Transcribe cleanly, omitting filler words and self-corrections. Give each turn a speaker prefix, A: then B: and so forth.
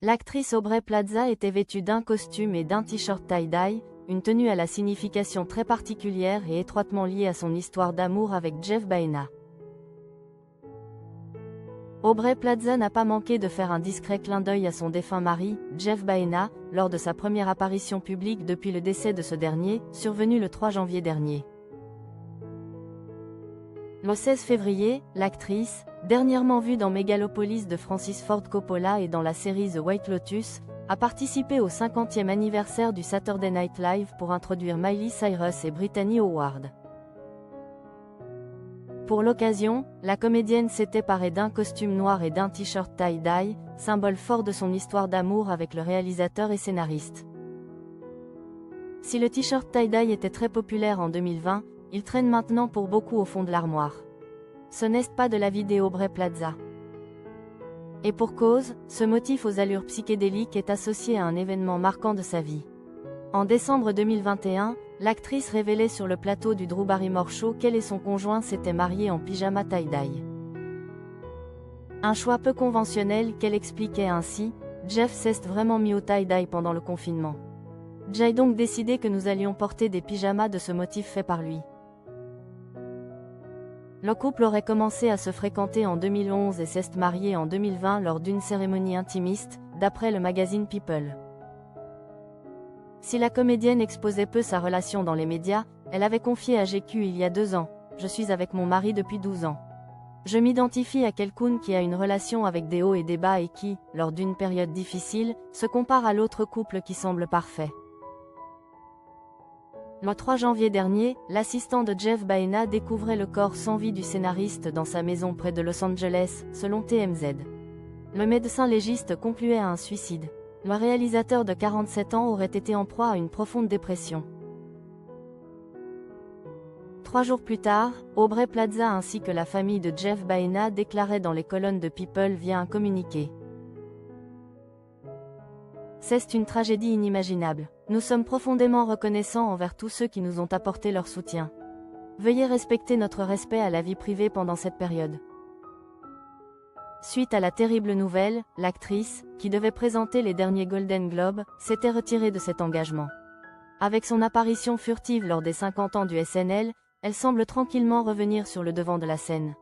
A: L'actrice Aubrey Plaza était vêtue d'un costume et d'un t-shirt tie-dye, une tenue à la signification très particulière et étroitement liée à son histoire d'amour avec Jeff Baena. Aubrey Plaza n'a pas manqué de faire un discret clin d'œil à son défunt mari, Jeff Baena, lors de sa première apparition publique depuis le décès de ce dernier, survenu le 3 janvier dernier. Le 16 février, l'actrice, dernièrement vue dans Megalopolis de Francis Ford Coppola et dans la série The White Lotus, a participé au 50e anniversaire du Saturday Night Live pour introduire Miley Cyrus et Brittany Howard. Pour l'occasion, la comédienne s'était parée d'un costume noir et d'un t-shirt tie-dye, symbole fort de son histoire d'amour avec le réalisateur et scénariste. Si le t-shirt tie-dye était très populaire en 2020, il traîne maintenant pour beaucoup au fond de l'armoire. Ce n'est pas de l'avis d'Aubrey Plaza. Et pour cause, ce motif aux allures psychédéliques est associé à un événement marquant de sa vie. En décembre 2021, l'actrice révélait sur le plateau du Drew Barrymore Show qu'elle et son conjoint s'étaient mariés en pyjama tie-dye. Un choix peu conventionnel qu'elle expliquait ainsi, « Jeff s'est vraiment mis au tie-dye pendant le confinement. J'ai donc décidé que nous allions porter des pyjamas de ce motif fait par lui. » Le couple aurait commencé à se fréquenter en 2011 et s'est marié en 2020 lors d'une cérémonie intimiste, d'après le magazine People. Si la comédienne exposait peu sa relation dans les médias, elle avait confié à GQ il y a 2 ans, « Je suis avec mon mari depuis 12 ans. Je m'identifie à quelqu'un qui a une relation avec des hauts et des bas et qui, lors d'une période difficile, se compare à l'autre couple qui semble parfait. » Le 3 janvier dernier, l'assistant de Jeff Baena découvrait le corps sans vie du scénariste dans sa maison près de Los Angeles, selon TMZ. Le médecin légiste concluait à un suicide. Le réalisateur de 47 ans aurait été en proie à une profonde dépression. 3 jours plus tard, Aubrey Plaza ainsi que la famille de Jeff Baena déclaraient dans les colonnes de People via un communiqué. C'est une tragédie inimaginable. Nous sommes profondément reconnaissants envers tous ceux qui nous ont apporté leur soutien. Veuillez respecter notre respect à la vie privée pendant cette période. Suite à la terrible nouvelle, l'actrice, qui devait présenter les derniers Golden Globes, s'était retirée de cet engagement. Avec son apparition furtive lors des 50 ans du SNL, elle semble tranquillement revenir sur le devant de la scène.